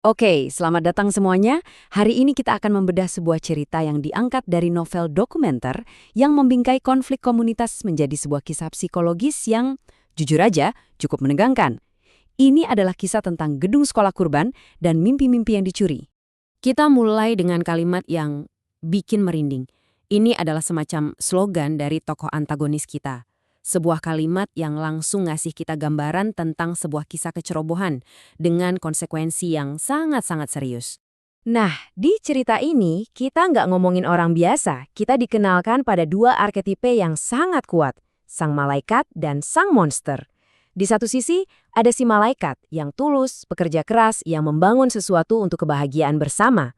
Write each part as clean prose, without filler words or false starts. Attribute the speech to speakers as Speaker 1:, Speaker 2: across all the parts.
Speaker 1: Oke, selamat datang semuanya. Hari ini kita akan membedah sebuah cerita yang diangkat dari novel dokumenter yang membingkai konflik komunitas menjadi sebuah kisah psikologis yang, jujur aja, cukup menegangkan. Ini adalah kisah tentang gedung sekolah kurban dan mimpi-mimpi yang dicuri. Kita mulai dengan kalimat yang bikin merinding. Ini adalah semacam slogan dari tokoh antagonis kita. Sebuah kalimat yang langsung ngasih kita gambaran tentang sebuah kisah kecerobohan dengan konsekuensi yang sangat-sangat serius. Nah, di cerita ini kita nggak ngomongin orang biasa, kita dikenalkan pada dua arketipe yang sangat kuat, sang malaikat dan sang monster. Di satu sisi, ada si malaikat yang tulus, pekerja keras, yang membangun sesuatu untuk kebahagiaan bersama.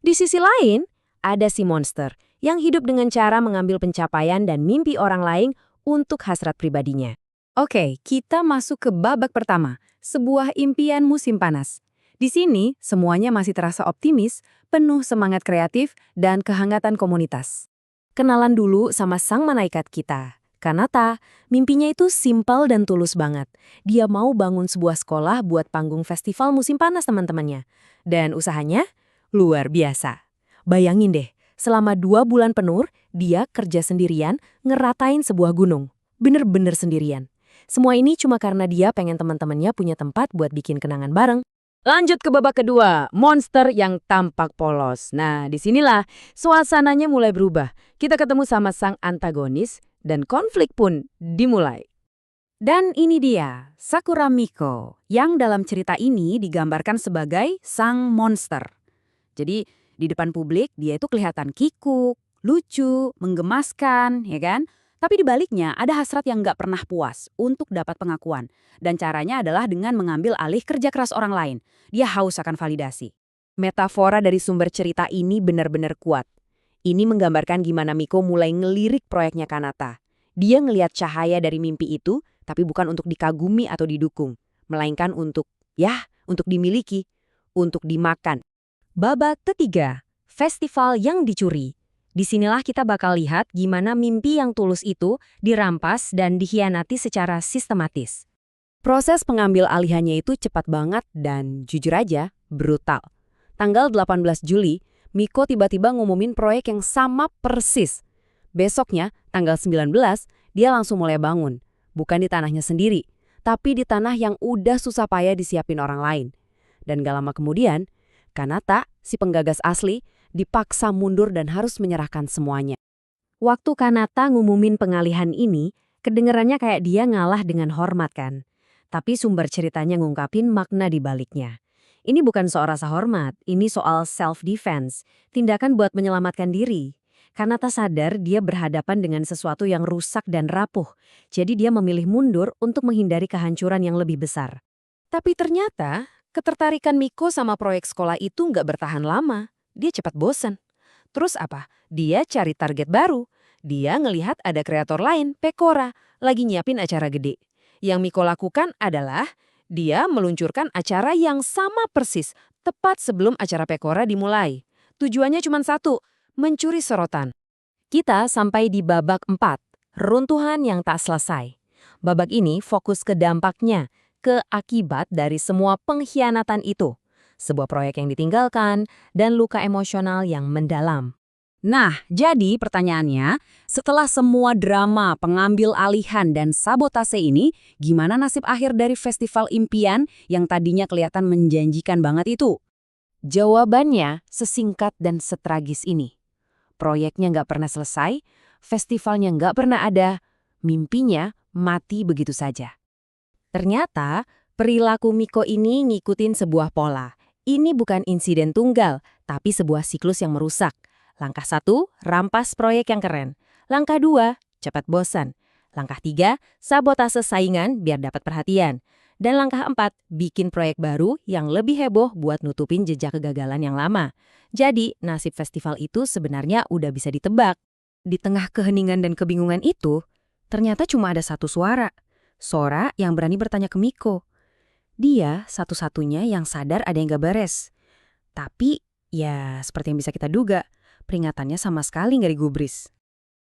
Speaker 1: Di sisi lain, ada si monster yang hidup dengan cara mengambil pencapaian dan mimpi orang lain untuk hasrat pribadinya. Oke, kita masuk ke babak pertama, sebuah impian musim panas. Di sini, semuanya masih terasa optimis, penuh semangat kreatif, dan kehangatan komunitas. Kenalan dulu sama sang malaikat kita. Kanata, mimpinya itu simpel dan tulus banget. Dia mau bangun sebuah sekolah buat panggung festival musim panas teman-temannya. Dan usahanya luar biasa. Bayangin deh, selama 2 bulan penuh, dia kerja sendirian ngeratain sebuah gunung. Bener-bener sendirian. Semua ini cuma karena dia pengen teman-temannya punya tempat buat bikin kenangan bareng. Lanjut ke babak kedua, monster yang tampak polos. Nah, disinilah suasananya mulai berubah. Kita ketemu sama sang antagonis, dan konflik pun dimulai. Dan ini dia, Sakura Miko, yang dalam cerita ini digambarkan sebagai sang monster. Jadi, di depan publik, dia itu kelihatan kikuk, lucu, menggemaskan, ya kan? Tapi di baliknya ada hasrat yang nggak pernah puas untuk dapat pengakuan. Dan caranya adalah dengan mengambil alih kerja keras orang lain. Dia haus akan validasi. Metafora dari sumber cerita ini benar-benar kuat. Ini menggambarkan gimana Miko mulai ngelirik proyeknya Kanata. Dia ngelihat cahaya dari mimpi itu, tapi bukan untuk dikagumi atau didukung. Melainkan untuk dimiliki, untuk dimakan. Babak ketiga, festival yang dicuri. Disinilah kita bakal lihat gimana mimpi yang tulus itu dirampas dan dikhianati secara sistematis. Proses pengambil alihannya itu cepat banget dan jujur aja, brutal. Tanggal 18 Juli, Miko tiba-tiba ngumumin proyek yang sama persis. Besoknya, tanggal 19, dia langsung mulai bangun. Bukan di tanahnya sendiri, tapi di tanah yang udah susah payah disiapin orang lain. Dan gak lama kemudian, Kanata, si penggagas asli, dipaksa mundur dan harus menyerahkan semuanya. Waktu Kanata ngumumin pengalihan ini, kedengerannya kayak dia ngalah dengan hormat kan. Tapi sumber ceritanya ngungkapin makna di baliknya. Ini bukan soal rasa hormat, ini soal self-defense, tindakan buat menyelamatkan diri. Kanata sadar dia berhadapan dengan sesuatu yang rusak dan rapuh, jadi dia memilih mundur untuk menghindari kehancuran yang lebih besar. Tapi ternyata, ketertarikan Miko sama proyek sekolah itu nggak bertahan lama. Dia cepat bosan. Terus apa? Dia cari target baru. Dia ngelihat ada kreator lain, Pekora, lagi nyiapin acara gede. Yang Miko lakukan adalah dia meluncurkan acara yang sama persis, tepat sebelum acara Pekora dimulai. Tujuannya cuma satu, mencuri sorotan. Kita sampai di babak 4, runtuhan yang tak selesai. Babak ini fokus ke dampaknya, ke akibat dari semua pengkhianatan itu. Sebuah proyek yang ditinggalkan, dan luka emosional yang mendalam. Nah, jadi pertanyaannya, setelah semua drama, pengambil alihan, dan sabotase ini, gimana nasib akhir dari festival impian yang tadinya kelihatan menjanjikan banget itu? Jawabannya sesingkat dan setragis ini. Proyeknya nggak pernah selesai, festivalnya nggak pernah ada, mimpinya mati begitu saja. Ternyata, perilaku Miko ini ngikutin sebuah pola. Ini bukan insiden tunggal, tapi sebuah siklus yang merusak. Langkah 1, rampas proyek yang keren. Langkah 2, cepat bosan. Langkah 3, sabotase saingan biar dapat perhatian. Dan langkah 4, bikin proyek baru yang lebih heboh buat nutupin jejak kegagalan yang lama. Jadi, nasib festival itu sebenarnya udah bisa ditebak. Di tengah keheningan dan kebingungan itu, ternyata cuma ada satu suara. Sora yang berani bertanya ke Miko. Dia satu-satunya yang sadar ada yang gak beres. Tapi, ya seperti yang bisa kita duga, peringatannya sama sekali gak digubris.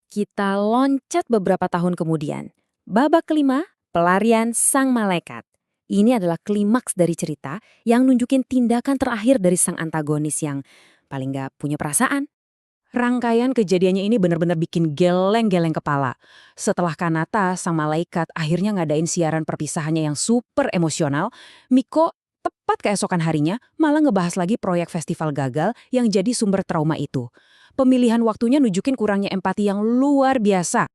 Speaker 1: Kita loncat beberapa tahun kemudian. Babak kelima, pelarian sang malaikat. Ini adalah klimaks dari cerita yang nunjukin tindakan terakhir dari sang antagonis yang paling nggak punya perasaan. Rangkaian kejadiannya ini benar-benar bikin geleng-geleng kepala. Setelah Kanata, sang malaikat, akhirnya ngadain siaran perpisahannya yang super emosional, Miko tepat keesokan harinya malah ngebahas lagi proyek festival gagal yang jadi sumber trauma itu. Pemilihan waktunya nunjukin kurangnya empati yang luar biasa.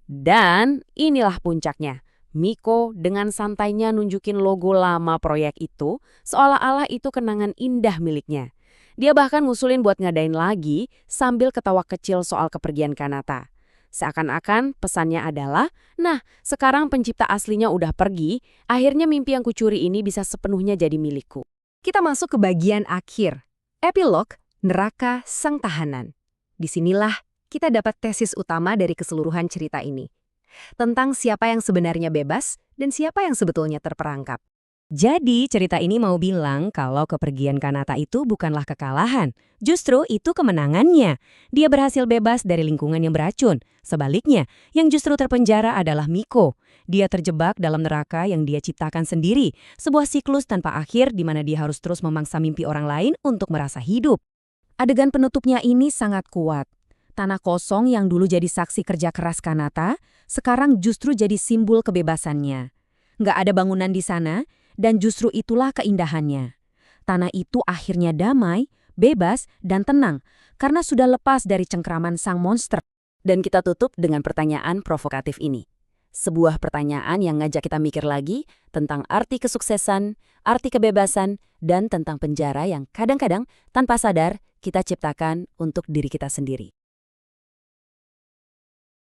Speaker 1: Dan inilah puncaknya. Miko dengan santainya nunjukin logo lama proyek itu, seolah-olah itu kenangan indah miliknya. Dia bahkan ngusulin buat ngadain lagi sambil ketawa kecil soal kepergian Kanata. Seakan-akan pesannya adalah, nah sekarang pencipta aslinya udah pergi, akhirnya mimpi yang kucuri ini bisa sepenuhnya jadi milikku. Kita masuk ke bagian akhir. Epilog, neraka sang tahanan. Disinilah kita dapat tesis utama dari keseluruhan cerita ini. Tentang siapa yang sebenarnya bebas dan siapa yang sebetulnya terperangkap. Jadi cerita ini mau bilang kalau kepergian Kanata itu bukanlah kekalahan. Justru itu kemenangannya. Dia berhasil bebas dari lingkungan yang beracun. Sebaliknya, yang justru terpenjara adalah Miko. Dia terjebak dalam neraka yang dia ciptakan sendiri. Sebuah siklus tanpa akhir di mana dia harus terus memangsa mimpi orang lain untuk merasa hidup. Adegan penutupnya ini sangat kuat. Tanah kosong yang dulu jadi saksi kerja keras Kanata, sekarang justru jadi simbol kebebasannya. Nggak ada bangunan di sana, dan justru itulah keindahannya. Tanah itu akhirnya damai, bebas, dan tenang, karena sudah lepas dari cengkraman sang monster. Dan kita tutup dengan pertanyaan provokatif ini. Sebuah pertanyaan yang ngajak kita mikir lagi tentang arti kesuksesan, arti kebebasan, dan tentang penjara yang kadang-kadang tanpa sadar kita ciptakan untuk diri kita sendiri.